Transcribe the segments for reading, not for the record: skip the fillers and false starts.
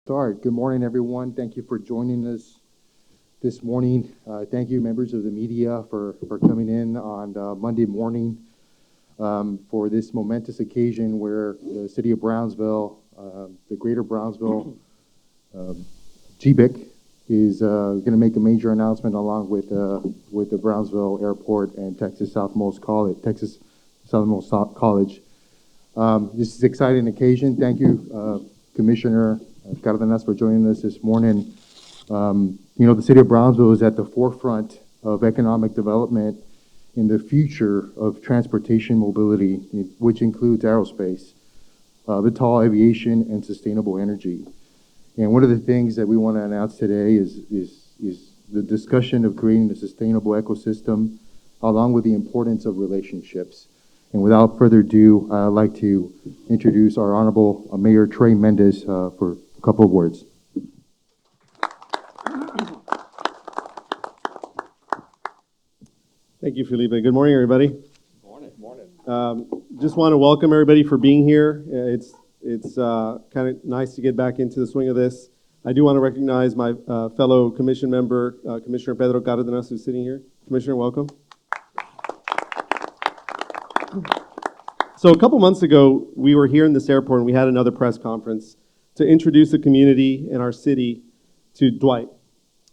Start. Good morning, everyone. Thank you for joining us this morning. Thank you, members of the media, for coming in on Monday morning for this momentous occasion where the city of Brownsville, the greater Brownsville GBIC, is going to make a major announcement along with the Brownsville Airport and Texas Southmost College. This is an exciting occasion. Thank you, Commissioner Cardenas, for joining us this morning. The city of Brownsville is at the forefront of economic development in the future of transportation mobility, which includes aerospace, VTOL aviation, and sustainable energy. And one of the things that we want to announce today is the discussion of creating a sustainable ecosystem, along with the importance of relationships. And without further ado, I'd like to introduce our Honorable Mayor Trey Mendez for a couple of words. Thank you, Felipe. Good morning, everybody. Morning. Just want to welcome everybody for being here. It's kind of nice to get back into the swing of this. I do want to recognize my fellow commission member, Commissioner Pedro Cardenas, who's sitting here. Commissioner, welcome. So a couple months ago, we were here in this airport and we had another press conference to introduce the community in our city to Dwight.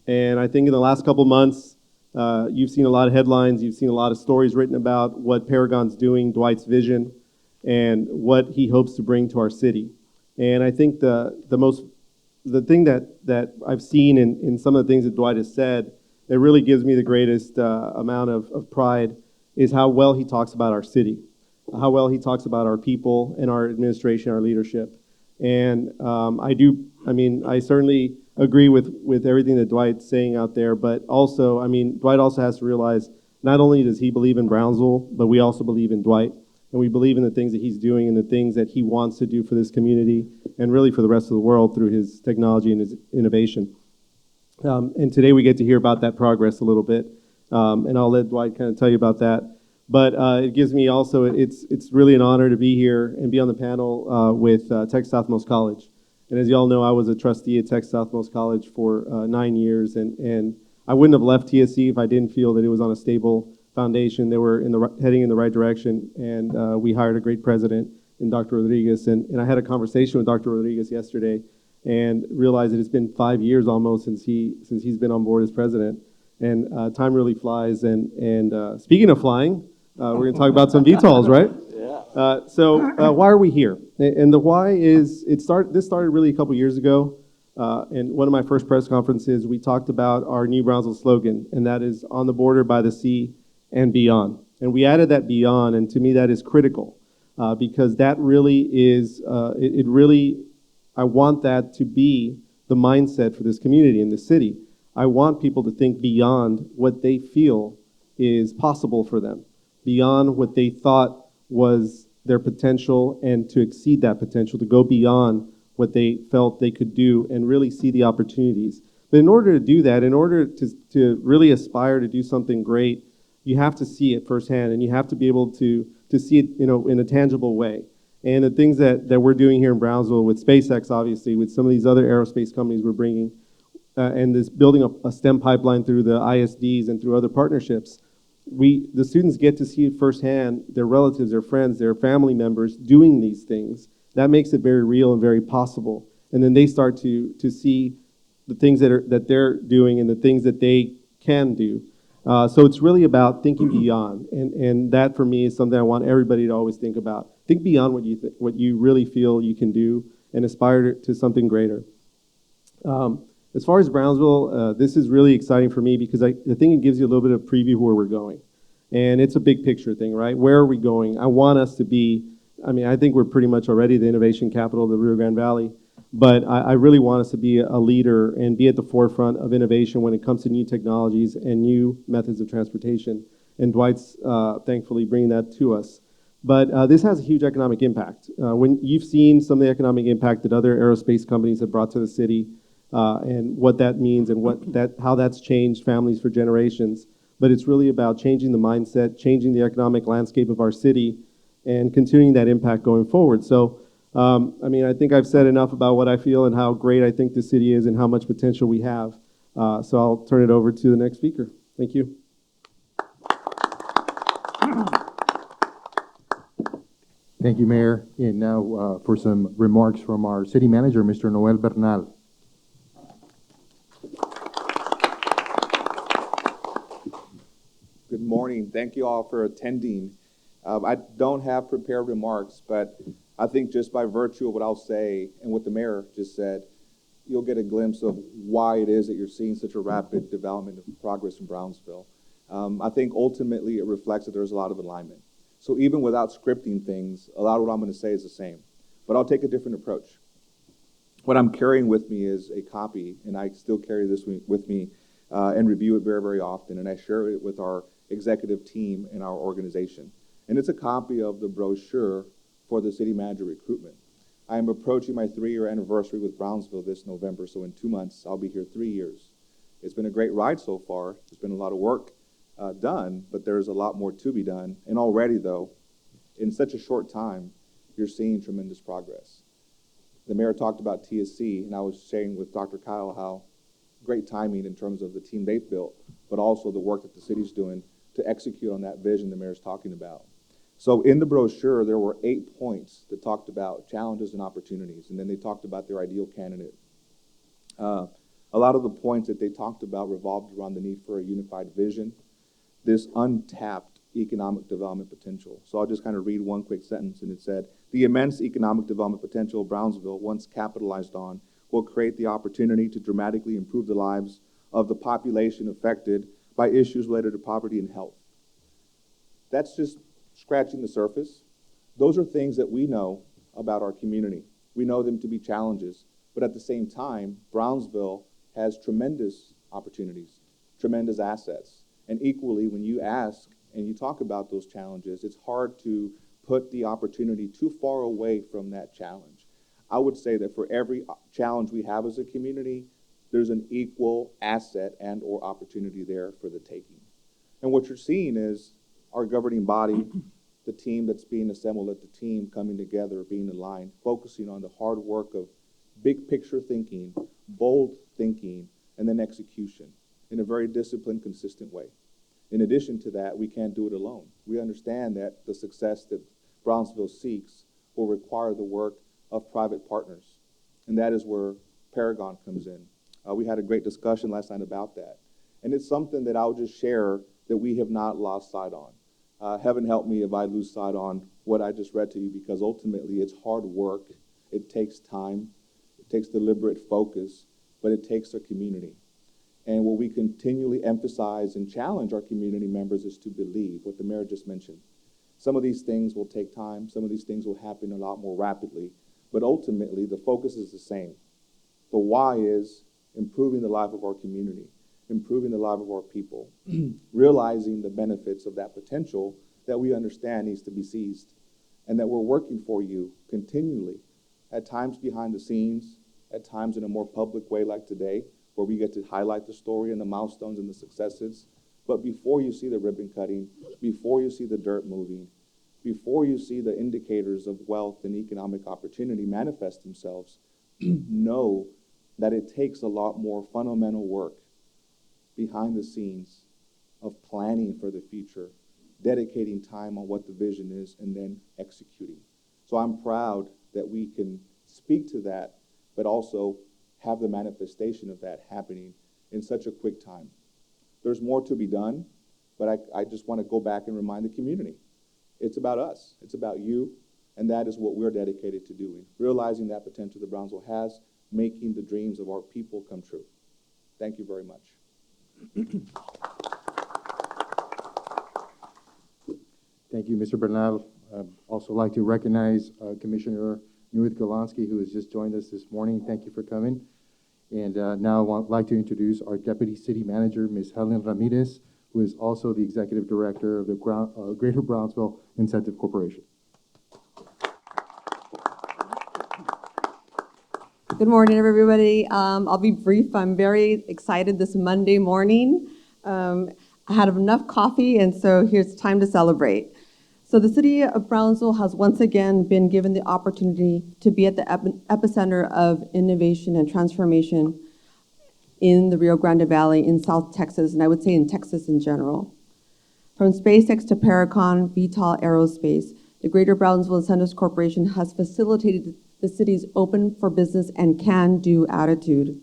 And I think in the last couple months, you've seen a lot of headlines, you've seen a lot of stories written about what Paragon's doing, Dwight's vision, and what he hopes to bring to our city. And I think the thing that I've seen in some of the things that Dwight has said that really gives me the greatest amount of pride is how well he talks about our city, how well he talks about our people and our administration, our leadership. And I certainly agree with everything that Dwight's saying out there, but also, Dwight also has to realize not only does he believe in Brownsville, but we also believe in Dwight, and we believe in the things that he's doing and the things that he wants to do for this community and really for the rest of the world through his technology and his innovation. And today we get to hear about that progress a little bit, and I'll let Dwight kind of tell you about that. But it gives me also, it's really an honor to be here and be on the panel with Texas Southmost College. And as you all know, I was a trustee at Texas Southmost College for 9 years, and I wouldn't have left TSC if I didn't feel that it was on a stable foundation. They were heading in the right direction, and we hired a great president in Dr. Rodriguez. And I had a conversation with Dr. Rodriguez yesterday and realized that it's been 5 years almost since he's been on board as president. And time really flies. And speaking of flying, we're going to talk about some VTOLs, right? Yeah. So why are we here? And the why is, this started really a couple years ago. In one of my first press conferences, we talked about our new Brownsville slogan, and that is on the border, by the sea, and beyond. And we added that beyond, and to me that is critical because that really is, I want that to be the mindset for this community and this city. I want people to think beyond what they feel is possible for them, beyond what they thought was their potential, and to exceed that potential, to go beyond what they felt they could do and really see the opportunities. But in order to do that, in order to really aspire to do something great, you have to see it firsthand, and you have to be able to see it, in a tangible way. And the things that we're doing here in Brownsville with SpaceX, obviously, with some of these other aerospace companies we're bringing, and this building a STEM pipeline through the ISDs and through other partnerships, the students get to see firsthand their relatives, their friends, their family members doing these things. That makes it very real and very possible. And then they start to see the things that they're doing and the things that they can do. So it's really about thinking beyond, and that for me is something I want everybody to always think about. Think beyond what you really feel you can do, and aspire to something greater. As far as Brownsville, this is really exciting for me because I think it gives you a little bit of preview where we're going. And it's a big picture thing, right? Where are we going? I want us to be, I think we're pretty much already the innovation capital of the Rio Grande Valley, but I really want us to be a leader and be at the forefront of innovation when it comes to new technologies and new methods of transportation. And Dwight's thankfully bringing that to us. But this has a huge economic impact. When you've seen some of the economic impact that other aerospace companies have brought to the city, and what that means and how that's changed families for generations. But it's really about changing the mindset, changing the economic landscape of our city, and continuing that impact going forward. So I mean, I think I've said enough about what I feel and how great I think the city is and how much potential we have. So I'll turn it over to the next speaker. Thank you. Thank you, Mayor. And now for some remarks from our city manager, Mr. Noel Bernal. Good morning. Thank you all for attending. I don't have prepared remarks, but I think just by virtue of what I'll say and what the mayor just said, you'll get a glimpse of why it is that you're seeing such a rapid development of progress in Brownsville. I think ultimately it reflects that there's a lot of alignment. So even without scripting things, a lot of what I'm going to say is the same, but I'll take a different approach. What I'm carrying with me is a copy, and I still carry this with me and review it very, very often, and I share it with our executive team and our organization. And it's a copy of the brochure for the city manager recruitment. I am approaching my 3-year anniversary with Brownsville this November, so in 2 months, I'll be here 3 years. It's been a great ride so far. There's been a lot of work done, but there's a lot more to be done. And already, though, in such a short time, you're seeing tremendous progress. The mayor talked about TSC, and I was sharing with Dr. Kyle how great timing in terms of the team they've built, but also the work that the city's doing to execute on that vision the mayor's talking about. So in the brochure, there were 8 points that talked about challenges and opportunities, and then they talked about their ideal candidate. A lot of the points that they talked about revolved around the need for a unified vision, this untapped economic development potential. So I'll just kind of read one quick sentence, and it said, the immense economic development potential of Brownsville, once capitalized on, will create the opportunity to dramatically improve the lives of the population affected by issues related to poverty and health. That's just scratching the surface. Those are things that we know about our community. We know them to be challenges, but at the same time, Brownsville has tremendous opportunities, tremendous assets. And equally, when you ask and you talk about those challenges, it's hard to put the opportunity too far away from that challenge. I would say that for every challenge we have as a community, there's an equal asset and or opportunity there for the taking. And what you're seeing is our governing body, the team that's being assembled at the team coming together, being aligned, focusing on the hard work of big picture thinking, bold thinking, and then execution in a very disciplined, consistent way. In addition to that, we can't do it alone. We understand that the success that Brownsville seeks will require the work of private partners, and that is where Paragon comes in. We had a great discussion last night about that, and it's something that I'll just share that we have not lost sight on. Heaven help me if I lose sight on what I just read to you, because ultimately it's hard work, it takes time, it takes deliberate focus, but it takes our community. And what we continually emphasize and challenge our community members is to believe, what the mayor just mentioned. Some of these things will take time, some of these things will happen a lot more rapidly, but ultimately the focus is the same. The why is improving the life of our community, improving the life of our people, realizing the benefits of that potential that we understand needs to be seized, and that we're working for you continually, at times behind the scenes, at times in a more public way like today, where we get to highlight the story and the milestones and the successes. But before you see the ribbon cutting, before you see the dirt moving, before you see the indicators of wealth and economic opportunity manifest themselves, know that it takes a lot more fundamental work behind the scenes of planning for the future, dedicating time on what the vision is, and then executing. So I'm proud that we can speak to that, but also have the manifestation of that happening in such a quick time. There's more to be done, but I just want to go back and remind the community. It's about us, it's about you, and that is what we're dedicated to doing, realizing that potential that Brownsville has, making the dreams of our people come true. Thank you very much. Thank you, Mr. Bernal. I'd also like to recognize Commissioner Nuit Golonsky, who has just joined us this morning. Thank you for coming. And now I would like to introduce our Deputy City Manager, Ms. Helen Ramirez, who is also the Executive Director of the Greater Brownsville Incentive Corporation. Good morning, everybody. I'll be brief. I'm very excited this Monday morning. I had enough coffee, and so here's time to celebrate. So the city of Brownsville has once again been given the opportunity to be at the epicenter of innovation and transformation in the Rio Grande Valley in South Texas, and I would say in Texas in general. From SpaceX to Paragon VTOL Aerospace, the Greater Brownsville Incentives Corporation has facilitated the city's open for business and can-do attitude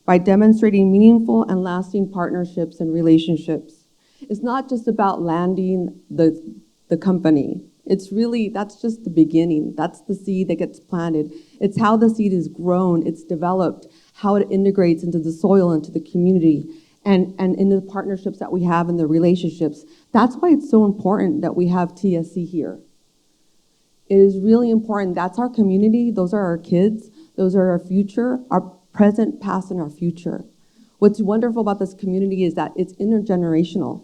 by demonstrating meaningful and lasting partnerships and relationships. It's not just about landing the company. It's really, that's just the beginning. That's the seed that gets planted. It's how the seed is grown, it's developed, how it integrates into the soil, into the community, and in the partnerships that we have and the relationships. That's why it's so important that we have TSC here. It is really important. That's our community. Those are our kids. Those are our future, our present, past, and our future. What's wonderful about this community is that it's intergenerational.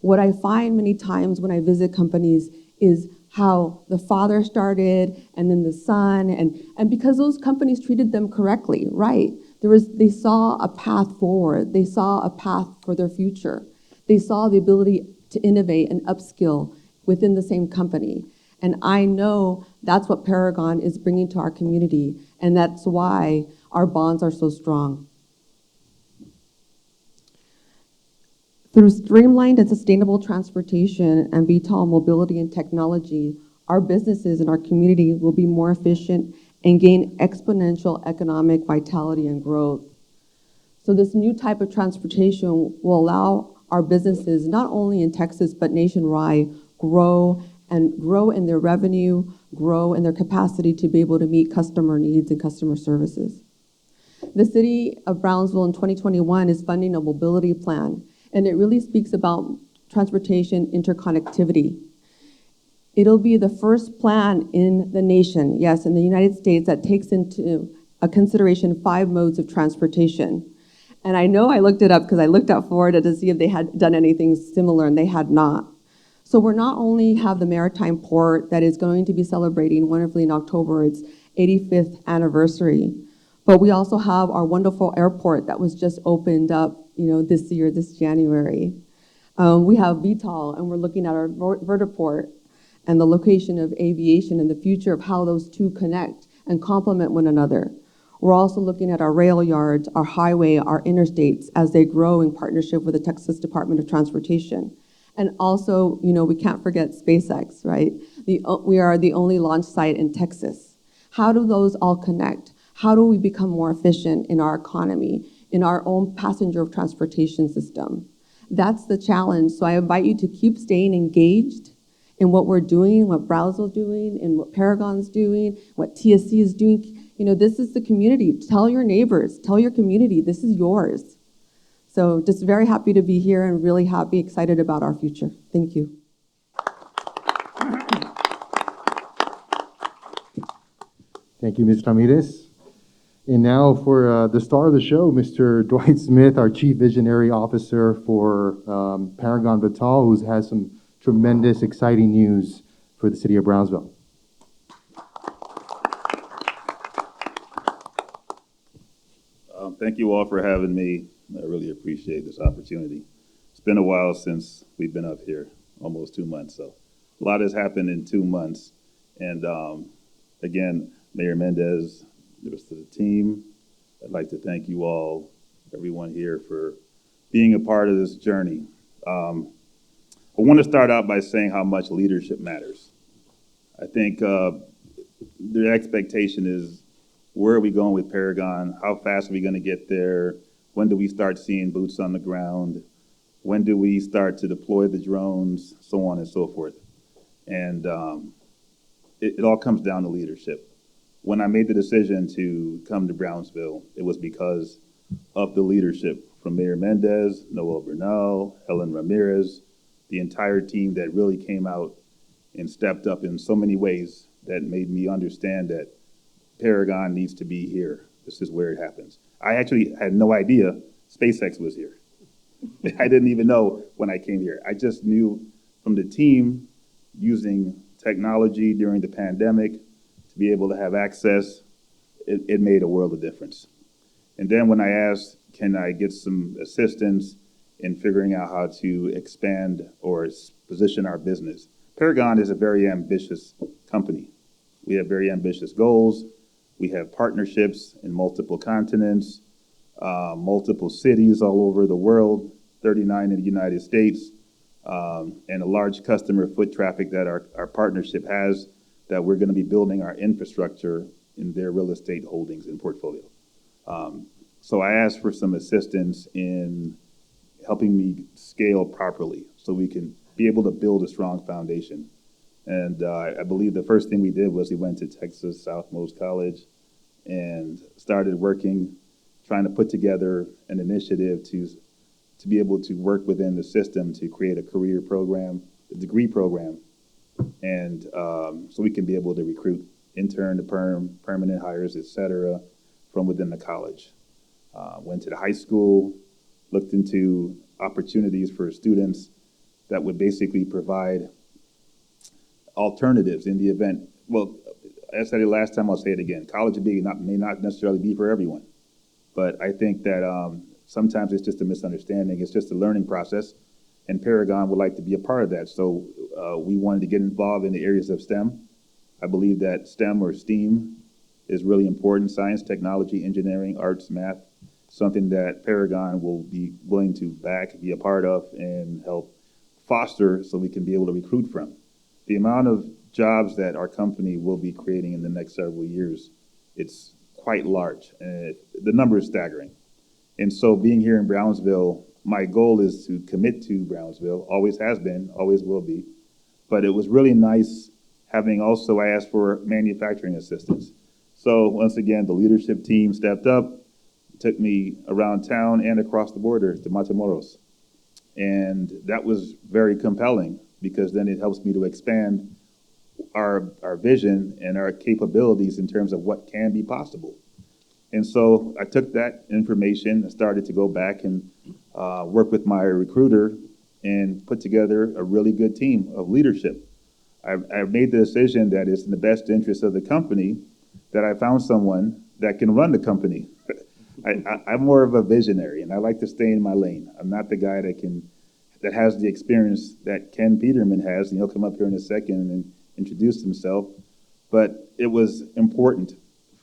What I find many times when I visit companies is how the father started and then the son, and because those companies treated them correctly, right? They saw a path forward. They saw a path for their future. They saw the ability to innovate and upskill within the same company. And I know that's what Paragon is bringing to our community, and that's why our bonds are so strong. Through streamlined and sustainable transportation and VTOL mobility and technology, our businesses and our community will be more efficient and gain exponential economic vitality and growth. So this new type of transportation will allow our businesses, not only in Texas, but nationwide, grow in their revenue, grow in their capacity to be able to meet customer needs and customer services. The city of Brownsville in 2021 is funding a mobility plan, and it really speaks about transportation interconnectivity. It'll be the first plan in the nation, yes, in the United States, that takes into a consideration 5 modes of transportation. And I know I looked it up because I looked at Florida to see if they had done anything similar, and they had not. So we're not only have the maritime port that is going to be celebrating wonderfully in October its 85th anniversary, but we also have our wonderful airport that was just opened up, this year, this January. We have VTOL, and we're looking at our vertiport and the location of aviation and the future of how those two connect and complement one another. We're also looking at our rail yards, our highway, our interstates as they grow in partnership with the Texas Department of Transportation. And also, we can't forget SpaceX, right? We are the only launch site in Texas. How do those all connect? How do we become more efficient in our economy, in our own passenger transportation system? That's the challenge. So I invite you to keep staying engaged in what we're doing, what Brownsville's doing, and what Paragon's doing, what TSC is doing. This is the community. Tell your neighbors, tell your community, this is yours. So just very happy to be here and really happy, excited about our future. Thank you. Thank you, Ms. Ramirez. And now for the star of the show, Mr. Dwight Smith, our Chief Visionary Officer for Paragon VTOL, who has some tremendous, exciting news for the city of Brownsville. Thank you all for having me. I really appreciate this opportunity. It's been a while since we've been up here, almost 2 months. So a lot has happened in 2 months. And again, Mayor Mendez, the rest of the team, I'd like to thank you all, everyone here, for being a part of this journey. I want to start out by saying how much leadership matters. I think the expectation is, where are we going with Paragon? How fast are we going to get there? When do we start seeing boots on the ground? When do we start to deploy the drones? So on and so forth. And it all comes down to leadership. When I made the decision to come to Brownsville, it was because of the leadership from Mayor Mendez, Noel Bernal, Helen Ramirez, the entire team that really came out and stepped up in so many ways that made me understand that Paragon needs to be here. This is where it happens. I actually had no idea SpaceX was here. I didn't even know when I came here. I just knew from the team using technology during the pandemic to be able to have access, it made a world of difference. And then when I asked, can I get some assistance in figuring out how to expand or position our business, Paragon is a very ambitious company. We have very ambitious goals. We have partnerships in multiple continents, multiple cities all over the world, 39 in the United States, and a large customer foot traffic that our partnership has, that we're going to be building our infrastructure in their real estate holdings and portfolio. So I asked for some assistance in helping me scale properly so we can be able to build a strong foundation. And I believe the first thing we did was we went to Texas Southmost College and started working, trying to put together an initiative to be able to work within the system to create a career program, a degree program, and so we can be able to recruit intern to perm, permanent hires, et cetera, from within the college. Went to the high school, looked into opportunities for students that would basically provide alternatives in the event. Well, I said it last time, I'll say it again. College may not necessarily be for everyone, but I think that sometimes it's just a misunderstanding. It's just a learning process, and Paragon would like to be a part of that. So we wanted to get involved in the areas of STEM. I believe that STEM or STEAM is really important: science, technology, engineering, arts, math, something that Paragon will be willing to back, be a part of, and help foster so we can be able to recruit from. The amount of jobs that our company will be creating in the next several years, it's quite large. The number is staggering. And so being here in Brownsville, my goal is to commit to Brownsville, always has been, always will be. But it was really nice having also, I asked for manufacturing assistance. So once again, the leadership team stepped up, took me around town and across the border to Matamoros. And that was very compelling, because then it helps me to expand our vision and our capabilities in terms of what can be possible. And so I took that information and started to go back and work with my recruiter and put together a really good team of leadership. I've made the decision that it's in the best interest of the company that I found someone that can run the company. I'm more of a visionary, and I like to stay in my lane. I'm not the guy that has the experience that Ken Peterman has, and he'll come up here in a second and introduce himself. But it was important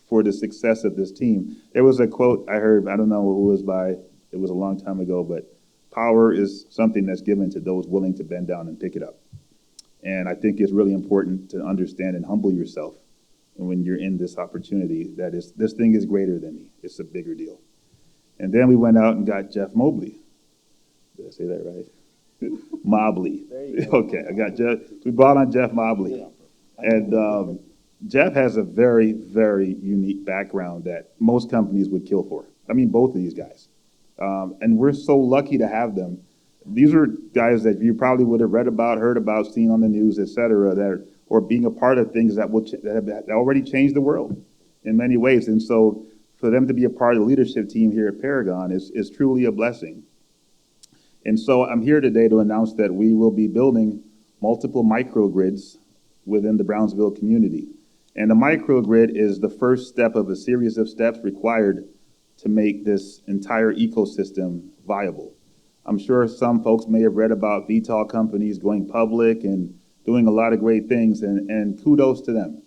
for the success of this team. There was a quote I heard, I don't know who it was by, it was a long time ago, but power is something that's given to those willing to bend down and pick it up. And I think it's really important to understand and humble yourself when you're in this opportunity, that this thing is greater than me. It's a bigger deal. And then we went out and got Jeff Mobley. Did I say that right? Mobley. Okay, I got Jeff. We brought on Jeff Mobley. And Jeff has a very, very unique background that most companies would kill for. I mean, both of these guys. And we're so lucky to have them. These are guys that you probably would have read about, heard about, seen on the news, et cetera, or being a part of things that have already changed the world in many ways. And so for them to be a part of the leadership team here at Paragon is truly a blessing. And so I'm here today to announce that we will be building multiple microgrids within the Brownsville community. And the microgrid is the first step of a series of steps required to make this entire ecosystem viable. I'm sure some folks may have read about VTOL companies going public and doing a lot of great things, and kudos to them.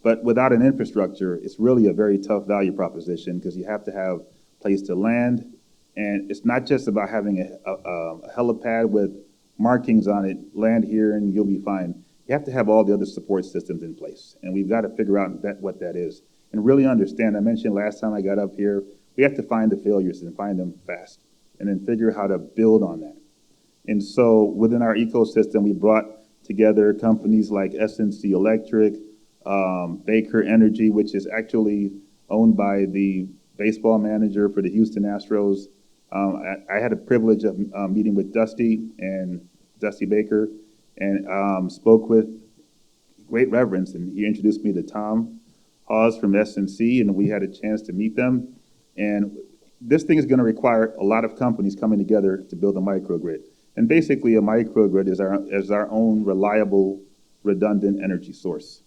But without an infrastructure, it's really a very tough value proposition, because you have to have a place to land. And it's not just about having a helipad with markings on it, land here and you'll be fine. You have to have all the other support systems in place. And we've got to figure out what that is and really understand. I mentioned last time I got up here, we have to find the failures and find them fast and then figure how to build on that. And so within our ecosystem, we brought together companies like S&C Electric, Baker Energy, which is actually owned by the baseball manager for the Houston Astros. I had a privilege of meeting with Dusty Baker, and spoke with great reverence, and he introduced me to Tom Hawes from S&C, and we had a chance to meet them. And this thing is going to require a lot of companies coming together to build a microgrid. And basically a microgrid is our own reliable, redundant energy source.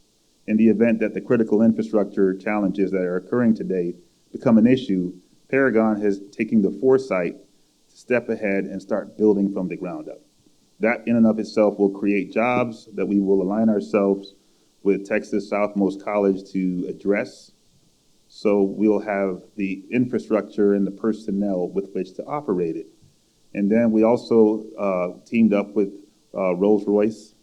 In the event that the critical infrastructure challenges that are occurring today become an issue, Paragon has taken the foresight to step ahead and start building from the ground up. That in and of itself will create jobs that we will align ourselves with Texas Southmost College to address. So we'll have the infrastructure and the personnel with which to operate it. And then we also teamed up with Rolls Royce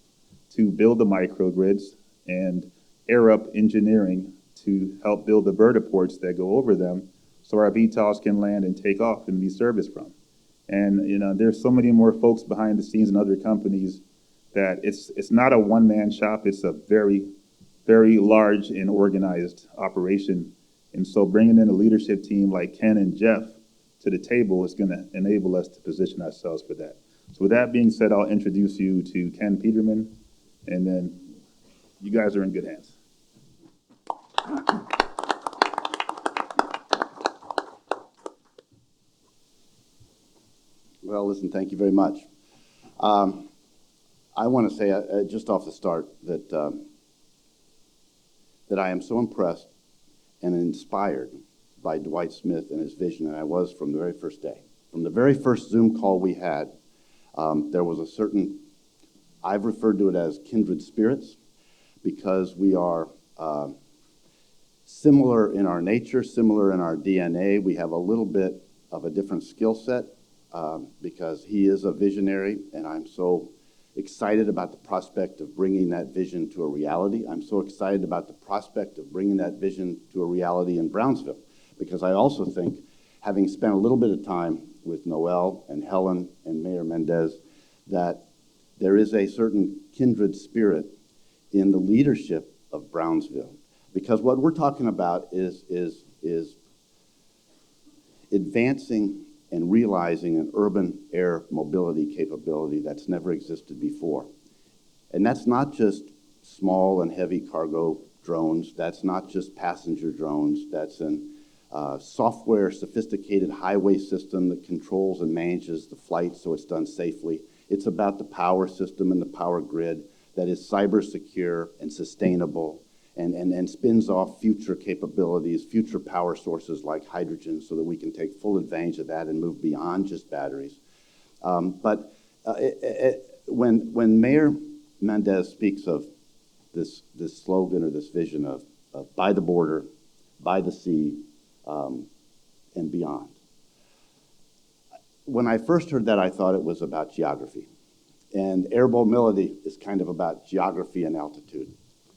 to build the microgrids and ARUP engineering to help build the vertiports that go over them so our VTOLs can land and take off and be serviced from. And, you know, there's so many more folks behind the scenes in other companies that it's not a one-man shop. It's a very, very large and organized operation. And so bringing in a leadership team like Ken and Jeff to the table is going to enable us to position ourselves for that. So with that being said, I'll introduce you to Ken Peterman, and then you guys are in good hands. Well, listen, thank you very much. I want to say just off the start that that I am so impressed and inspired by Dwight Smith and his vision, and I was from the very first day. From the very first Zoom call we had, there was a certain, I've referred to it as kindred spirits, because we are similar in our nature, similar in our DNA. We have a little bit of a different skill set because he is a visionary, and I'm so excited about the prospect of bringing that vision to a reality. I'm so excited about the prospect of bringing that vision to a reality in Brownsville, because I also think, having spent a little bit of time with Noel and Helen and Mayor Mendez, that there is a certain kindred spirit in the leadership of Brownsville. Because what we're talking about is advancing and realizing an urban air mobility capability that's never existed before. And that's not just small and heavy cargo drones, that's not just passenger drones, that's an software sophisticated highway system that controls and manages the flight so it's done safely. It's about the power system and the power grid that is cyber secure and sustainable and spins off future capabilities, future power sources like hydrogen, so that we can take full advantage of that and move beyond just batteries. When Mayor Mendez speaks of this slogan or this vision of by the border, by the sea, and beyond, when I first heard that, I thought it was about geography. And air mobility is kind of about geography and altitude.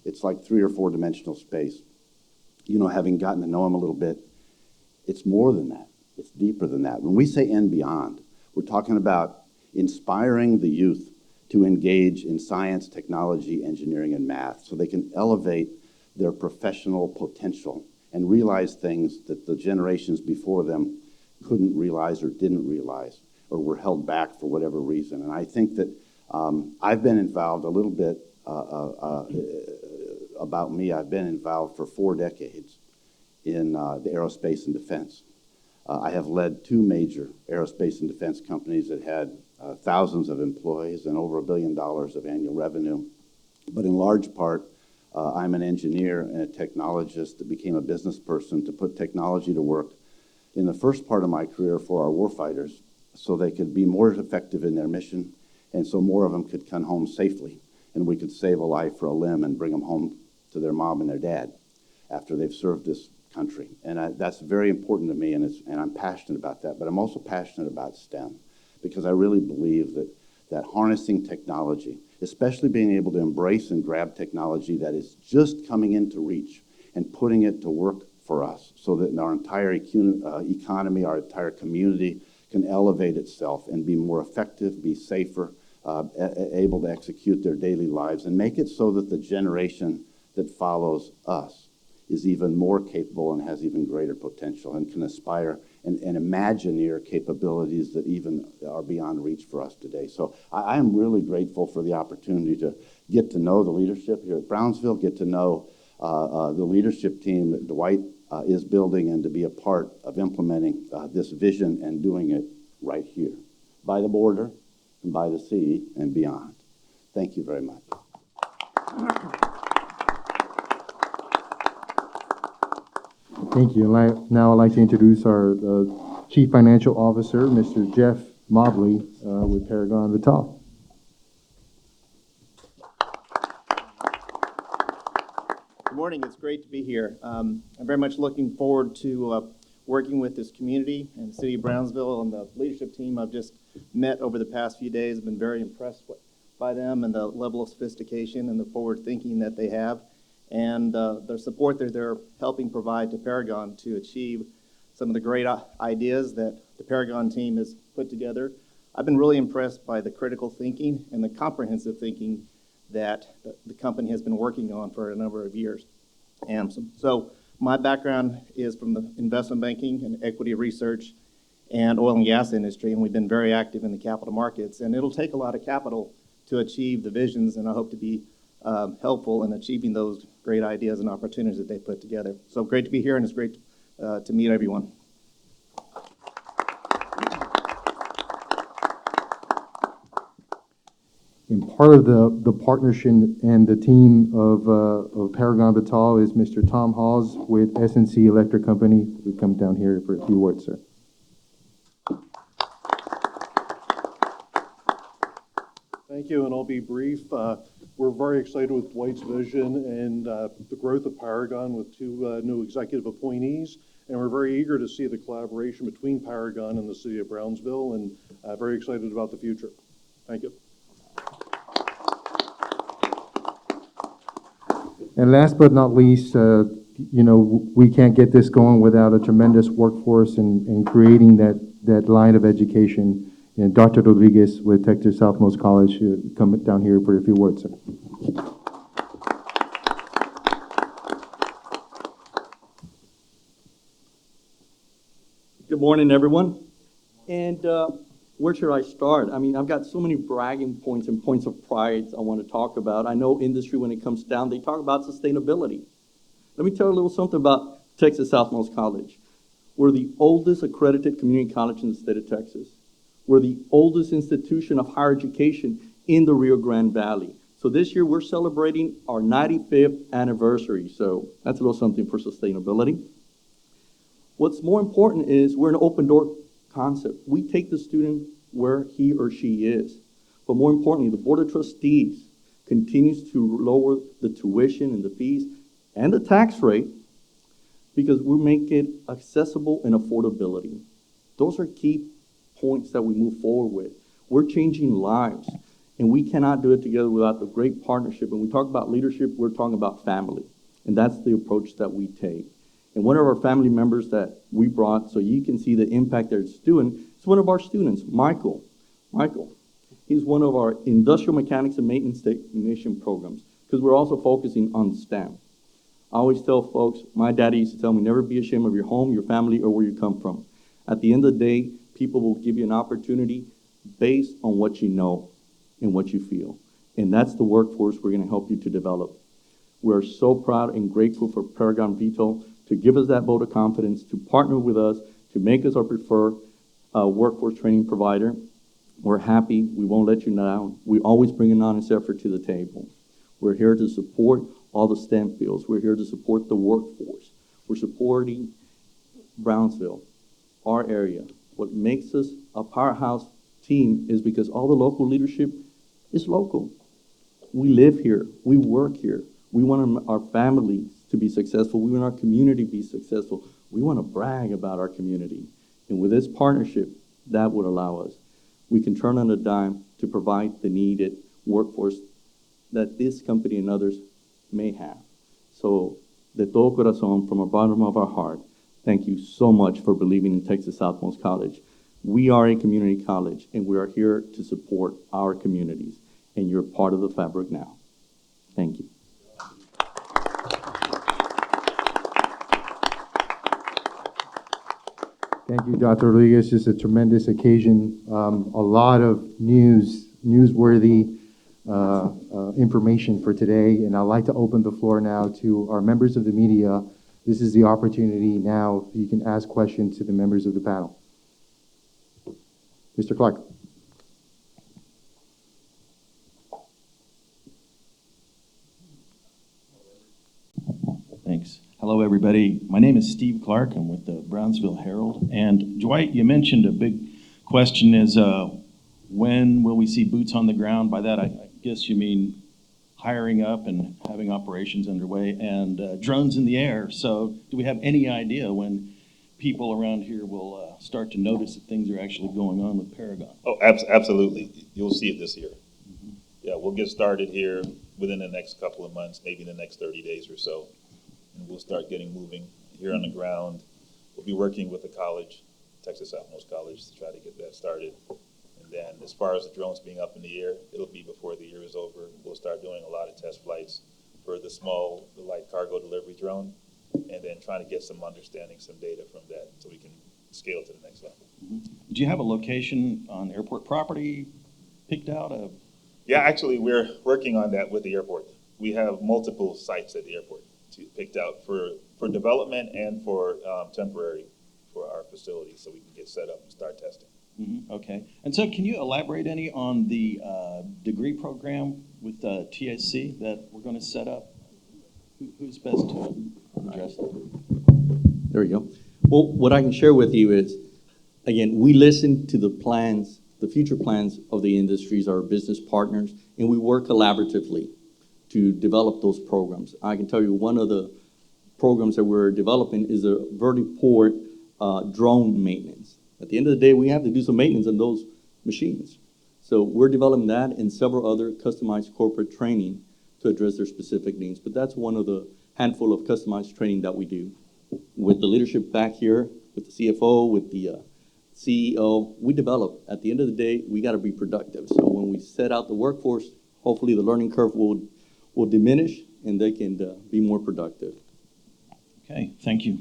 It's like 3 or 4 dimensional space. You know, having gotten to know him a little bit, it's more than that. It's deeper than that. When we say and beyond, we're talking about inspiring the youth to engage in science, technology, engineering, and math so they can elevate their professional potential and realize things that the generations before them couldn't realize or didn't realize or were held back for whatever reason. And I think that I've been involved a little bit about me. I've been involved for 4 decades in the aerospace and defense. I have led 2 major aerospace and defense companies that had thousands of employees and over $1 billion of annual revenue. But in large part, I'm an engineer and a technologist that became a business person to put technology to work in the first part of my career for our warfighters so they could be more effective in their mission and so more of them could come home safely and we could save a life or a limb and bring them home to their mom and their dad after they've served this country. And that's very important to me, and I'm passionate about that. But I'm also passionate about STEM because I really believe that harnessing technology, especially being able to embrace and grab technology that is just coming into reach and putting it to work for us so that our entire economy, our entire community can elevate itself and be more effective, be safer, able to execute their daily lives, and make it so that the generation that follows us is even more capable and has even greater potential and can aspire and imagineer capabilities that even are beyond reach for us today. So I am really grateful for the opportunity to get to know the leadership here at Brownsville, get to know the leadership team that Dwight is building, and to be a part of implementing this vision and doing it right here, by the border and by the sea and beyond. Thank you very much. Thank you. Now I'd like to introduce our Chief Financial Officer, Mr. Jeff Mobley, with Paragon VTOL. morning. It's great to be here. I'm very much looking forward to working with this community and the city of Brownsville and the leadership team I've just met over the past few days. I've been very impressed by them and the level of sophistication and the forward thinking that they have, and the support that they're helping provide to Paragon to achieve some of the great ideas that the Paragon team has put together. I've been really impressed by the critical thinking and the comprehensive thinking that the company has been working on for a number of years. And so my background is from the investment banking and equity research and oil and gas industry, and we've been very active in the capital markets. And it'll take a lot of capital to achieve the visions, and I hope to be helpful in achieving those great ideas and opportunities that they put together. So great to be here, and it's great to meet everyone. And part of the partnership and the team of Paragon VTOL is Mr. Tom Hawes with S&C Electric Company, who come down here for a few words, sir. Thank you, and I'll be brief. We're very excited with Dwight's vision and the growth of Paragon with two new executive appointees, and we're very eager to see the collaboration between Paragon and the city of Brownsville, and very excited about the future. Thank you. And last but not least, we can't get this going without a tremendous workforce and creating that line of education. And Dr. Rodriguez with Texas Southmost College, come down here for a few words, sir. Good morning, everyone. And where should I start? I mean, I've got so many bragging points and points of pride I want to talk about. I know industry, when it comes down, they talk about sustainability. Let me tell you a little something about Texas Southmost College. We're the oldest accredited community college in the state of Texas. We're the oldest institution of higher education in the Rio Grande Valley. So this year, we're celebrating our 95th anniversary. So that's a little something for sustainability. What's more important is we're an open door concept. We take the student where he or she is. But more importantly, the Board of Trustees continues to lower the tuition and the fees and the tax rate because we make it accessible and affordability. Those are key points that we move forward with. We're changing lives, and we cannot do it together without the great partnership. When we talk about leadership, we're talking about family, and that's the approach that we take. And one of our family members that we brought, so you can see the impact that it's doing, is one of our students, Michael. Michael, he's one of our industrial mechanics and maintenance technician programs, because we're also focusing on STEM. I always tell folks, my daddy used to tell me, never be ashamed of your home, your family, or where you come from. At the end of the day, people will give you an opportunity based on what you know and what you feel. And that's the workforce we're going to help you to develop. We're so proud and grateful for Paragon VTOL to give us that vote of confidence, to partner with us, to make us our preferred workforce training provider. We're happy. We won't let you down. We always bring an honest effort to the table. We're here to support all the STEM fields. We're here to support the workforce. We're supporting Brownsville, our area. What makes us a powerhouse team is because all the local leadership is local. We live here. We work here. We want our families to be successful. We want our community to be successful. We want to brag about our community. And with this partnership, that would allow us. We can turn on a dime to provide the needed workforce that this company and others may have. So, de todo corazón, from the bottom of our heart, thank you so much for believing in Texas Southmost College. We are a community college, and we are here to support our communities. And you're part of the fabric now. Thank you. Thank you, Dr. Rodriguez. It's a tremendous occasion. A lot of newsworthy information for today, and I'd like to open the floor now to our members of the media. This is the opportunity now. You can ask questions to the members of the panel. Mr. Clark. Thanks. Hello, everybody. My name is Steve Clark. I'm with the Brownsville Herald. And Dwight, you mentioned a big question is when will we see boots on the ground? By that, I guess you mean hiring up and having operations underway and drones in the air. So do we have any idea when people around here will start to notice that things are actually going on with Paragon? Oh, absolutely. You'll see it this year. Yeah, we'll get started here within the next couple of months, maybe in the next 30 days or so. And we'll start getting moving here on the ground. We'll be working with the college, Texas Southmost College, to try to get that started. And then as far as the drones being up in the air, it'll be before the year is over. We'll start doing a lot of test flights for the light cargo delivery drone, and then trying to get some understanding, some data from that so we can scale to the next level. Do you have a location on airport property picked out? Yeah, actually, we're working on that with the airport. We have multiple sites at the airport picked out for development and for temporary for our facility, so we can get set up and start testing. Okay. And so can you elaborate any on the degree program with TSC that we're going to set up? Who's best to address that? There you go. Well, what I can share with you is, again, we listen to the plans, the future plans of the industries, our business partners, and we work collaboratively to develop those programs. I can tell you one of the programs that we're developing is a vertiport drone maintenance. At the end of the day, we have to do some maintenance on those machines. So we're developing that and several other customized corporate training to address their specific needs. But that's one of the handful of customized training that we do. With the leadership back here, with the CFO, with the CEO, we develop. At the end of the day, we got to be productive. So when we set out the workforce, hopefully the learning curve will diminish and they can be more productive. Okay, thank you.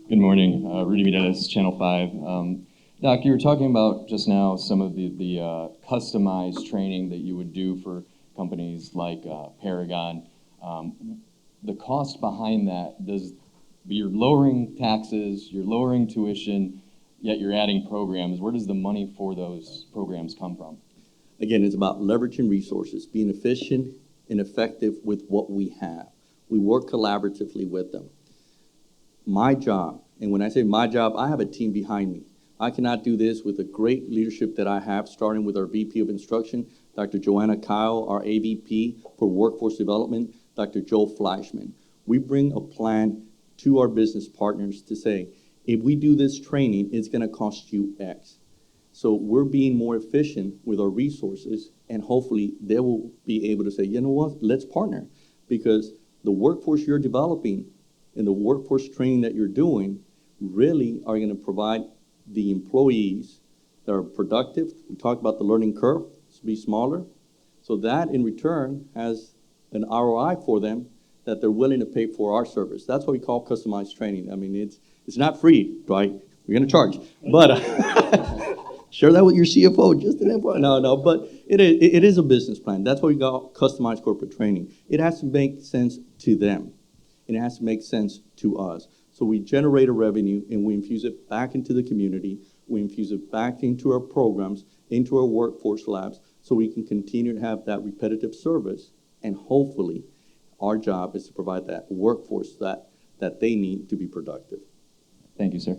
Good morning, Rudy Mideles, Channel 5. Doc, you were talking about just now some of the customized training that you would do for companies like Paragon. The cost behind that, you're lowering taxes, you're lowering tuition, yet you're adding programs. Where does the money for those programs come from? Again, it's about leveraging resources, being efficient and effective with what we have. We work collaboratively with them. My job, and when I say my job, I have a team behind me. I cannot do this with the great leadership that I have, starting with our VP of Instruction, Dr. Joanna Kyle, our AVP for Workforce Development, Dr. Joel Fleischman. We bring a plan to our business partners to say, if we do this training, it's going to cost you X. So we're being more efficient with our resources, and hopefully they will be able to say, you know what, let's partner. Because the workforce you're developing and the workforce training that you're doing really are going to provide the employees that are productive. We talked about the learning curve to be smaller. So that in return has an ROI for them that they're willing to pay for our service. That's what we call customized training. I mean, it's not free, right? We're going to charge. But share that with your CFO, just an FYI. No, but it is a business plan. That's what we call customized corporate training. It has to make sense to them, and it has to make sense to us. So we generate a revenue, and we infuse it back into the community. We infuse it back into our programs, into our workforce labs, so we can continue to have that repetitive service. And hopefully, our job is to provide that workforce that they need to be productive. Thank you, sir.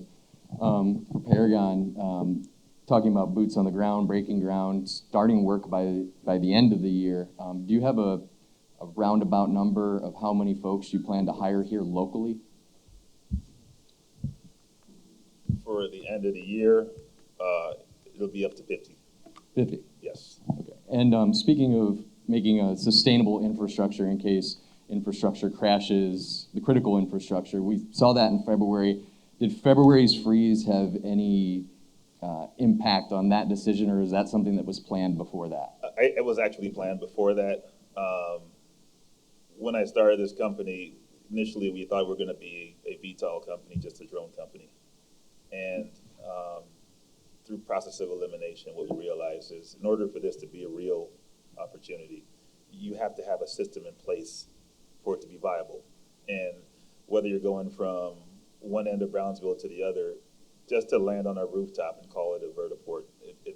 For Paragon, talking about boots on the ground, breaking ground, starting work by the end of the year, do you have a roundabout number of how many folks you plan to hire here locally? For the end of the year, it'll be up to 50. 50? Yes. Okay. And speaking of making a sustainable infrastructure in case infrastructure crashes, the critical infrastructure, we saw that in February. Did February's freeze have any impact on that decision, or is that something that was planned before that? It was actually planned before that. When I started this company, initially we thought we were going to be a VTOL company, just a drone company. And through process of elimination, what we realized is in order for this to be a real opportunity, you have to have a system in place for it to be viable. And whether you're going from one end of Brownsville to the other, just to land on a rooftop and call it a vertiport,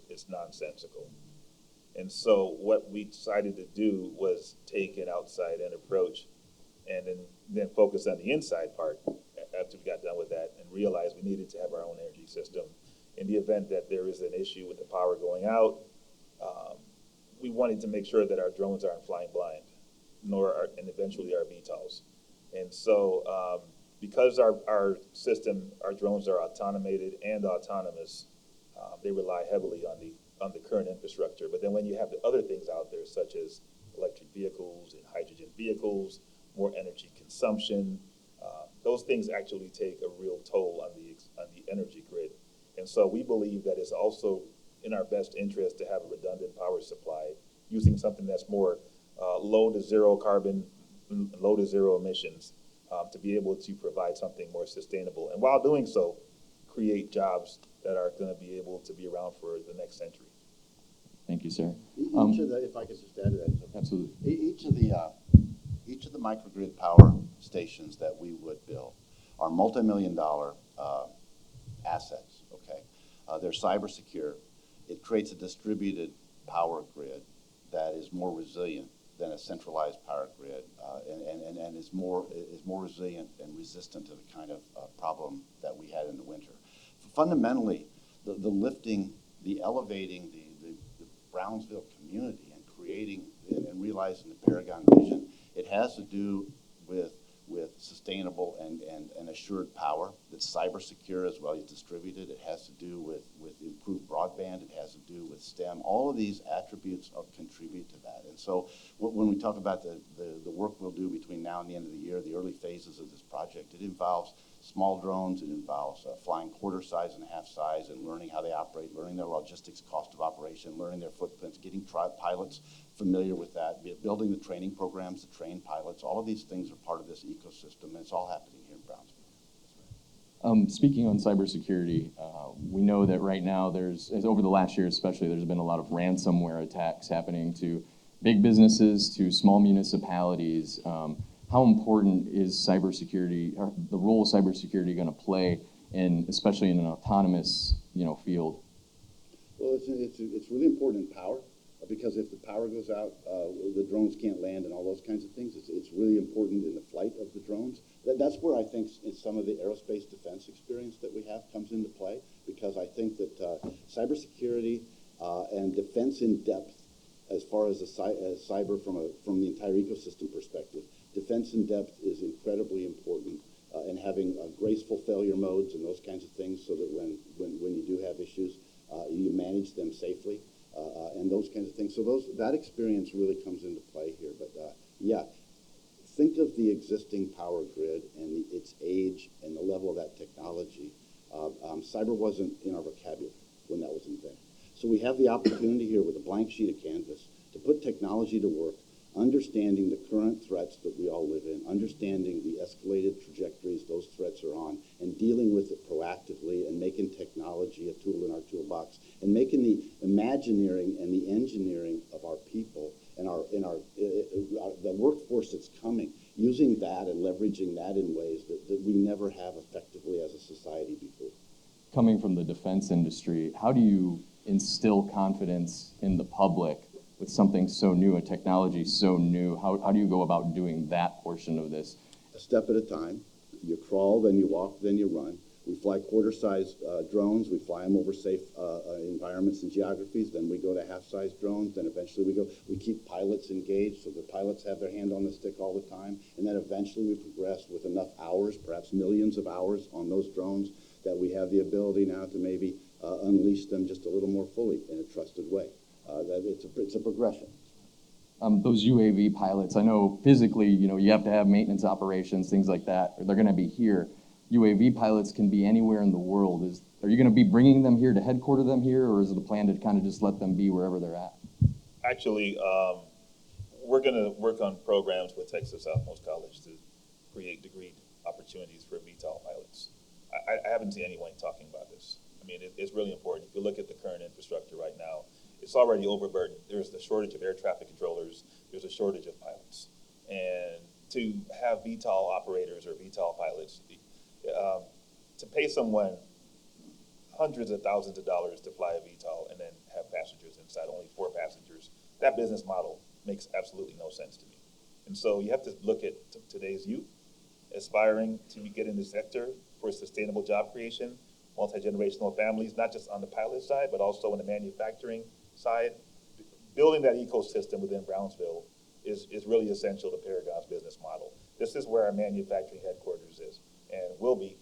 it's nonsensical. And so what we decided to do was take an outside-in approach and then focus on the inside part after we got done with that and realized we needed to have our own energy system in the event that there is an issue with the power going out we wanted to make sure that our drones aren't flying blind, and eventually our VTOLs. And so because our system, our drones are automated and autonomous, they rely heavily on the current infrastructure. But then when you have the other things out there, such as electric vehicles and hydrogen vehicles, more energy consumption, those things actually take a real toll on the energy grid. And so we believe that it's also in our best interest to have a redundant power supply using something that's more low to zero carbon, low to zero emissions, to be able to provide something more sustainable. And while doing so, create jobs that are going to be able to be around for the next century. Thank you, sir. Each of the, if I could just add to that. Absolutely. Each of the microgrid power stations that we would build are multi-million-dollar assets, okay? They're cyber secure. It creates a distributed power grid that is more resilient than a centralized power grid, and is more resilient and resistant to the kind of problem that we had in the winter. Fundamentally, the lifting, the elevating the Brownsville community and creating and realizing the Paragon vision, it has to do with sustainable and assured power that's cyber secure as well as distributed. It has to do with improved broadband. It has to do with STEM. All of these attributes contribute to that. And so when we talk about the work we'll do between now and the end of the year, the early phases of this project, it involves small drones. It involves flying quarter size and half size and learning how they operate, learning their logistics, cost of operation, learning their footprints, getting pilots familiar with that, building the training programs to train pilots. All of these things are part of this ecosystem, and it's all happening here in Brownsville. Speaking on cybersecurity, we know that right now over the last year especially, there's been a lot of ransomware attacks happening to big businesses, to small municipalities. How important is cybersecurity, or the role of cybersecurity going to play especially in an autonomous, field? Well, it's really important in power, because if the power goes out, the drones can't land and all those kinds of things. It's really important in the flight of the drones. That's where I think some of the aerospace defense experience that we have comes into play, because I think that cybersecurity and defense in depth, as far as cyber from the entire ecosystem perspective, defense in depth is incredibly important, and having graceful failure modes and those kinds of things, so that when you do have issues, you manage them safely, and those kinds of things. So that experience really comes into play here. But yeah, think of the existing power grid and its age and the level of that technology. Cyber wasn't in our vocabulary when that was invented. So we have the opportunity here with a blank sheet of canvas to put technology to work, understanding the current threats that we all live in, understanding the escalated trajectories those threats are on, and dealing with it proactively, and making technology a tool in our toolbox, and making the imagineering and the engineering of our people and the workforce that's coming, using that and leveraging that in ways that we never have effectively as a society before. Coming from the defense industry, how do you instill confidence in the public with something so new, a technology so new? How do you go about doing that portion of this? A step at a time. You crawl, then you walk, then you run. We fly quarter-size drones. We fly them over safe environments and geographies. Then we go to half-size drones. Then eventually we keep pilots engaged so the pilots have their hand on the stick all the time. And then eventually we progress with enough hours, perhaps millions of hours on those drones, that we have the ability now to maybe unleash them just a little more fully in a trusted way. It's a progression. Those UAV pilots, I know physically, you have to have maintenance operations, things like that. They're going to be here. UAV pilots can be anywhere in the world. Are you going to be bringing them here to headquarter them here, or is it the plan to kind of just let them be wherever they're at? Actually, we're going to work on programs with Texas Southmost College to create degree opportunities for VTOL pilots. I haven't seen anyone talking about this. I mean, it's really important. If you look at the current infrastructure right now, it's already overburdened. There's the shortage of air traffic controllers. There's a shortage of pilots. And to have VTOL operators or VTOL pilots, to pay someone hundreds of thousands of dollars to fly a VTOL and then have passengers inside, only 4 passengers, that business model makes absolutely no sense to me. And so you have to look at today's youth aspiring to get in the sector for sustainable job creation, multi-generational families, not just on the pilot side, but also on the manufacturing side, building that ecosystem within Brownsville is really essential to Paragon's business model. This is where our manufacturing headquarters is and will be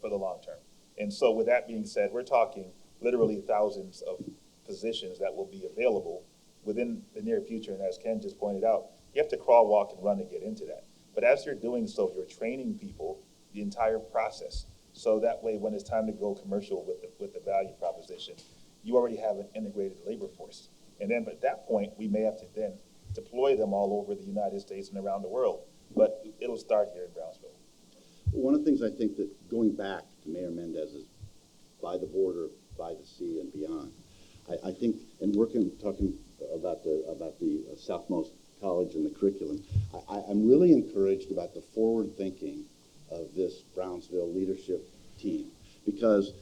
for the long term. And so with that being said, we're talking literally thousands of positions that will be available within the near future. And as Ken just pointed out, you have to crawl, walk, and run to get into that. But as you're doing so, you're training people the entire process. So that way, when it's time to go commercial with the value proposition, you already have an integrated labor force. And then at that point, we may have to then deploy them all over the United States and around the world. But it'll start here in Brownsville. One of the things I think that going back to Mayor Mendez's by the border, by the sea, and beyond, I think, and talking about the Southmost College and the curriculum, I'm really encouraged about the forward thinking of this Brownsville leadership team, because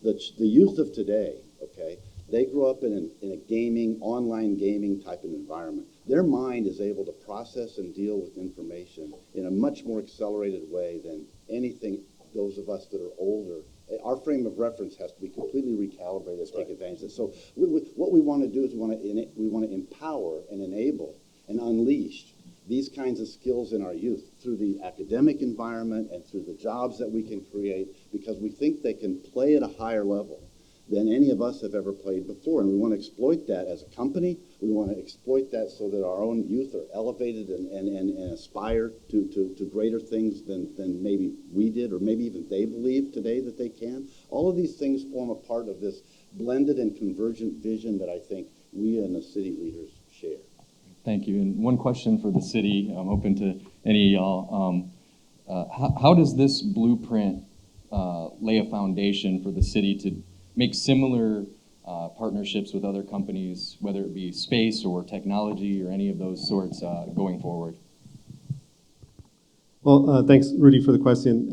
the youth of today, okay, they grew up in a online gaming type of environment. Their mind is able to process and deal with information in a much more accelerated way than anything those of us that are older. Our frame of reference has to be completely recalibrated to take advantage of it. So what we want to do is we want to empower and enable and unleash these kinds of skills in our youth through the academic environment and through the jobs that we can create, because we think they can play at a higher level than any of us have ever played before. And we want to exploit that as a company. We want to exploit that so that our own youth are elevated and aspire to greater things than maybe we did, or maybe even they believe today that they can. All of these things form a part of this blended and convergent vision that I think we and the city leaders share. Thank you. And one question for the city, I'm open to any of y'all. How does this blueprint lay a foundation for the city to make similar partnerships with other companies, whether it be space or technology or any of those sorts going forward? Well, thanks, Rudy, for the question.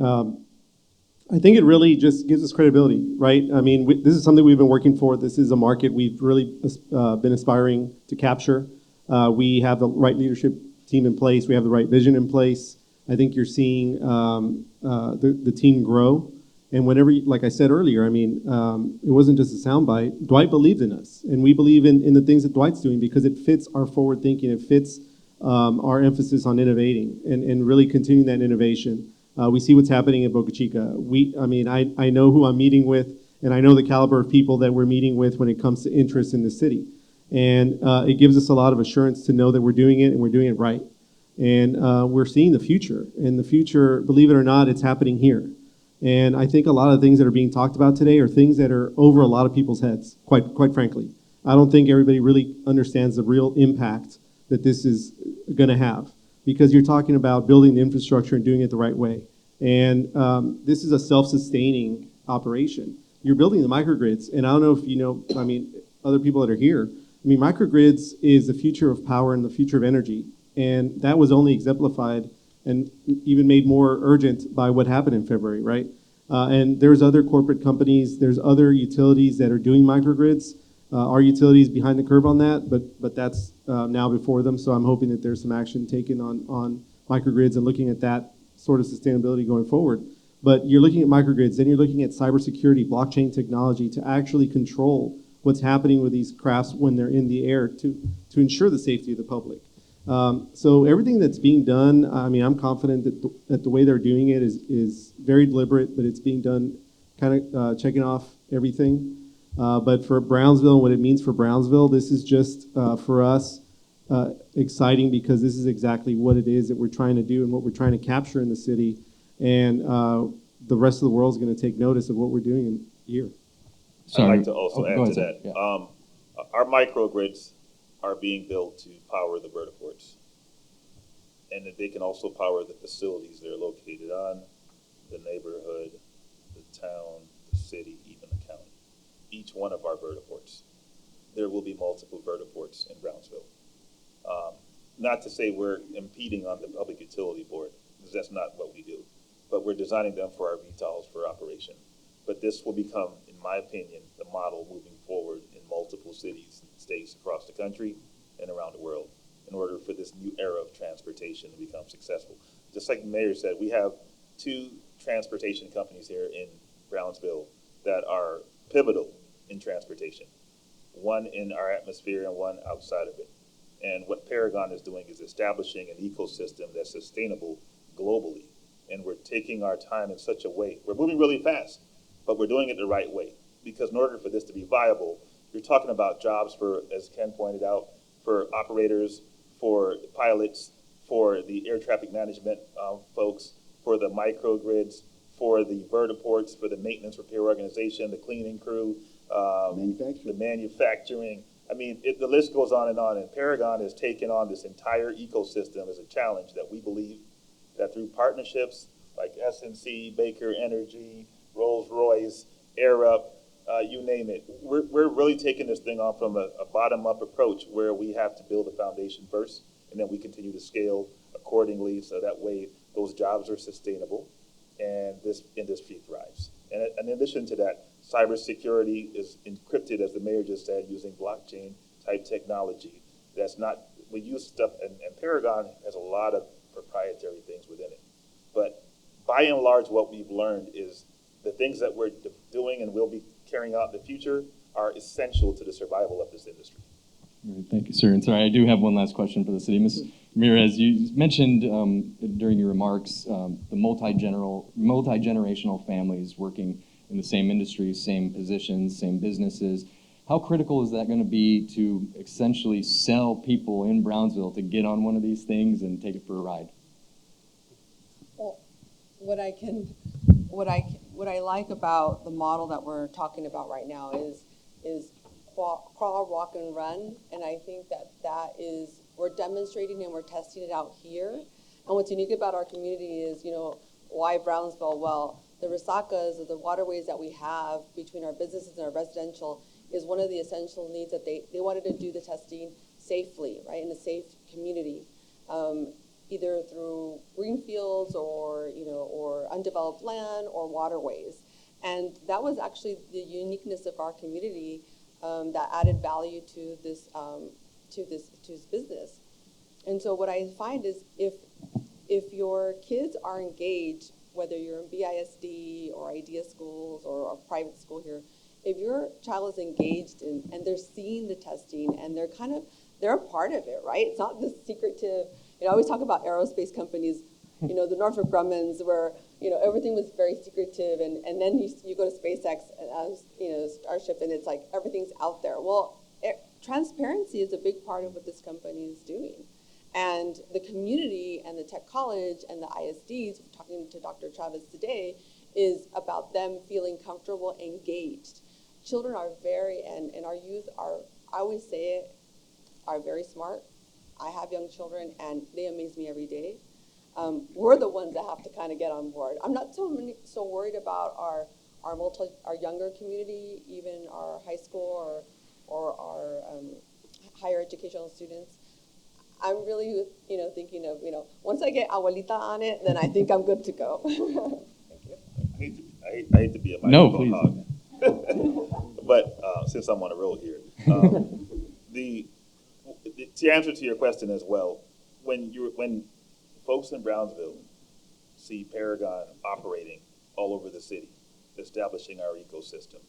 I think it really just gives us credibility, right? I mean, this is something we've been working for. This is a market we've really been aspiring to capture. We have the right leadership team in place. We have the right vision in place. I think you're seeing the team grow. And whenever, like I said earlier, I mean, it wasn't just a soundbite. Dwight believed in us, and we believe in the things that Dwight's doing because it fits our forward thinking. It fits our emphasis on innovating and really continuing that innovation. We see what's happening in Boca Chica. I know who I'm meeting with, and I know the caliber of people that we're meeting with when it comes to interest in the city. And it gives us a lot of assurance to know that we're doing it and we're doing it right. And we're seeing the future. And the future, believe it or not, it's happening here. And I think a lot of the things that are being talked about today are things that are over a lot of people's heads, quite frankly. I don't think everybody really understands the real impact that this is going to have, because you're talking about building the infrastructure and doing it the right way. And this is a self-sustaining operation. You're building the microgrids, and I don't know if you know, I mean, other people that are here, I mean, microgrids is the future of power and the future of energy. And that was only exemplified and even made more urgent by what happened in February, right? And there's other corporate companies, there's other utilities that are doing microgrids. Our utility is behind the curve on that, but that's now before them. So I'm hoping that there's some action taken on microgrids and looking at that sort of sustainability going forward. But you're looking at microgrids, then you're looking at cybersecurity, blockchain technology to actually control what's happening with these crafts when they're in the air to ensure the safety of the public. So everything that's being done, I mean, I'm confident that the way they're doing it is very deliberate, but it's being done kind of checking off everything. But for Brownsville and what it means for Brownsville, this is just for us exciting, because this is exactly what it is that we're trying to do and what we're trying to capture in the city. And the rest of the world is going to take notice of what we're doing here. I'd like to also add to that. Yeah. Our microgrids are being built to power the vertiports, and that they can also power the facilities they're located on, the neighborhood, the town, the city, even the county. Each one of our vertiports. There will be multiple vertiports in Brownsville. Not to say we're impeding on the Public Utility Board, because that's not what we do, but we're designing them for our VTOLs for operation. But this will become, in my opinion, the model moving forward in multiple cities and states across the country and around the world in order for this new era of transportation to become successful. Just like the mayor said, we have 2 transportation companies here in Brownsville that are pivotal in transportation. one in our atmosphere and one outside of it. And what Paragon is doing is establishing an ecosystem that's sustainable globally. And we're taking our time in such a way. We're moving really fast, but we're doing it the right way. Because in order for this to be viable, you're talking about jobs for, as Ken pointed out, for operators, for pilots, for the air traffic management folks, for the microgrids, for the vertiports, for the maintenance repair organization, the cleaning crew, the manufacturing. I mean, the list goes on, and Paragon has taken on this entire ecosystem as a challenge that we believe that through partnerships like S&C, Baker Energy, Rolls Royce, ARUP, you name it, we're really taking this thing on from a bottom-up approach where we have to build a foundation first, and then we continue to scale accordingly so that way those jobs are sustainable and this industry thrives. And in addition to that, cybersecurity is encrypted, as the mayor just said, using blockchain type technology. That's not, we use stuff, and Paragon has a lot of proprietary things within it. But by and large, what we've learned is the things that we're doing and will be carrying out in the future are essential to the survival of this industry. Right, thank you, sir. And sorry, I do have one last question for the city. Ms. Ramirez, you mentioned during your remarks the multi-generational families working in the same industry, same positions, same businesses. How critical is that going to be to essentially sell people in Brownsville to get on one of these things and take it for a ride? Well, what I like about the model that we're talking about right now is crawl, walk, and run. And I think that is, we're demonstrating and we're testing it out here. And what's unique about our community is, why Brownsville? Well, the resacas, or the waterways that we have between our businesses and our residential, is one of the essential needs that they wanted to do the testing safely, right, in a safe community, either through green fields or undeveloped land or waterways. And that was actually the uniqueness of our community that added value to this business. And so what I find is if your kids are engaged, whether you're in BISD or IDEA schools or a private school here, if your child is engaged and they're seeing the testing and they're a part of it, right? It's not this secretive. I always talk about aerospace companies, the Northrop Grummans, where everything was very secretive, and then you go to SpaceX and Starship, and it's like everything's out there. Well, transparency is a big part of what this company is doing. And the community and the tech college and the ISDs, we're talking to Dr. Chavez today, is about them feeling comfortable, engaged. Children are and our youth are, I always say it, are very smart. I have young children, and they amaze me every day. We're the ones that have to kind of get on board. I'm not so worried about our younger community, even our high school or our higher educational students. I'm really, thinking of, once I get abuelita on it, then I think I'm good to go. Thank you. I hate to be a microphone hog. But since I'm on a roll here, to answer to your question as well, when folks in Brownsville see Paragon operating all over the city, establishing our ecosystem,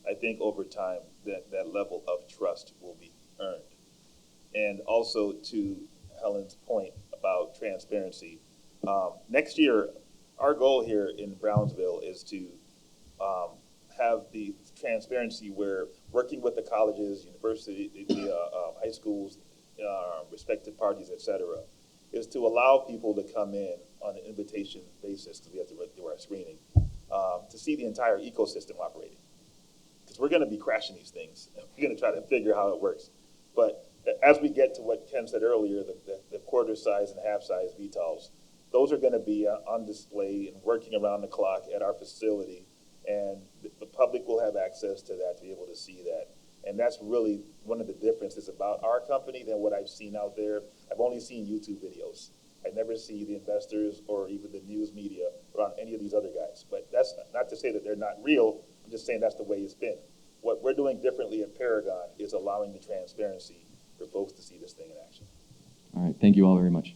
I think over time that level of trust will be earned. And also to Helen's point about transparency, next year, our goal here in Brownsville is to have the transparency where working with the colleges, university, the high schools, respective parties, et cetera, is to allow people to come in on an invitation basis, because we have to do our screening, to see the entire ecosystem operating. Because we're going to be crashing these things. We're going to try to figure how it works. But as we get to what Ken said earlier, the quarter size and half size VTOLs, those are going to be on display and working around the clock at our facility. And the public will have access to that, to be able to see that. And that's really one of the differences about our company than what I've seen out there. I've only seen YouTube videos. I never see the investors or even the news media around any of these other guys. But that's not to say that they're not real. I'm just saying that's the way it's been. What we're doing differently at Paragon is allowing the transparency for folks to see this thing in action. All right, thank you all very much.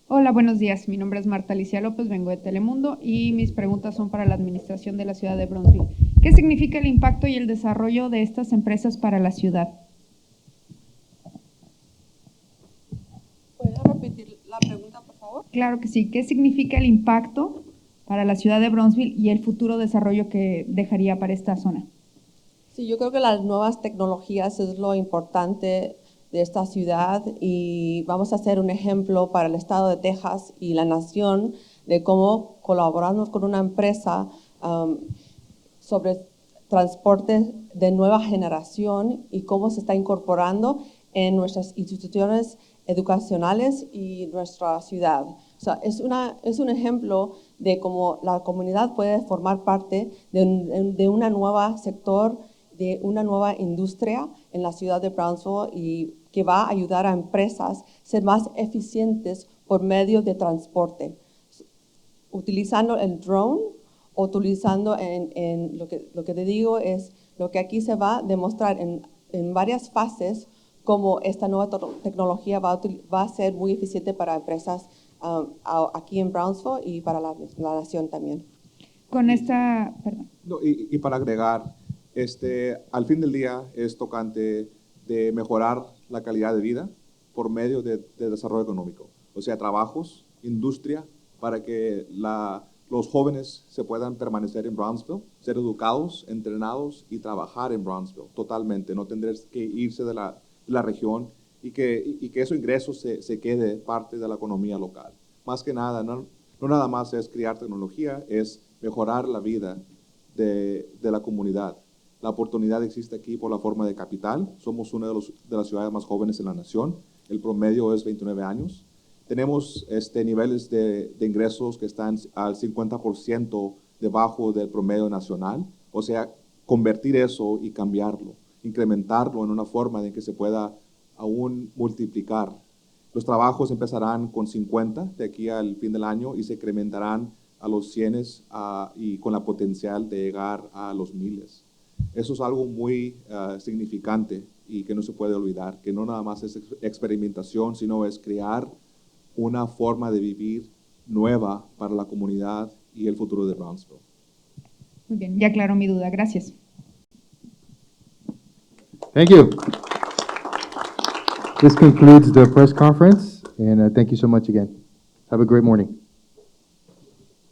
Hola, buenos días. Mi nombre es Marta Alicia López, vengo de Telemundo y mis preguntas son para la administración de la ciudad de Brownsville. ¿Qué significa el impacto y el desarrollo de estas empresas para la ciudad? ¿Puede repetir la pregunta, por favor? Claro que sí. ¿Qué significa el impacto para la ciudad de Brownsville y el futuro desarrollo que dejaría para esta zona? Sí, yo creo que las nuevas tecnologías es lo importante de esta ciudad y vamos a hacer un ejemplo para el estado de Texas y la nación de cómo colaboramos con una empresa sobre transporte de nueva generación y cómo se está incorporando en nuestras instituciones educacionales y nuestra ciudad. O sea, es un ejemplo de cómo la comunidad puede formar parte de una nueva sector, de una nueva industria en la ciudad de Brownsville y que va a ayudar a empresas a ser más eficientes por medio de transporte, utilizando el drone, utilizando lo que te digo es lo que aquí se va a demostrar en varias fases cómo esta nueva tecnología va a ser muy eficiente para empresas aquí en Brownsville y para la nación también. Con esta, perdón. No, y para agregar, al fin del día es tocante de mejorar la calidad de vida por medio de desarrollo económico, o sea, trabajos, industria, para que los jóvenes se puedan permanecer en Brownsville, ser educados, entrenados y trabajar en Brownsville totalmente, no tendrán que irse de la región y que esos ingresos se quede parte de la economía local. Más que nada, no nada más es crear tecnología, es mejorar la vida de la comunidad. La oportunidad existe aquí por la forma de capital. Somos una de las ciudades más jóvenes en la nación. El promedio es 29 años. Tenemos niveles de ingresos que están al 50% debajo del promedio nacional. O sea, convertir eso y cambiarlo, incrementarlo en una forma de que se pueda aún multiplicar. Los trabajos empezarán con 50 de aquí al fin del año y se incrementarán a los 100 y con la potencial de llegar a los 1000. Eso es algo muy significante y que no se puede olvidar, que no nada más es experimentación, sino es crear una forma de vivir nueva para la comunidad y el futuro de Brownsville. Muy bien, ya aclaró mi duda. Gracias. Thank you. This concludes the press conference, and thank you so much again. Have a great morning.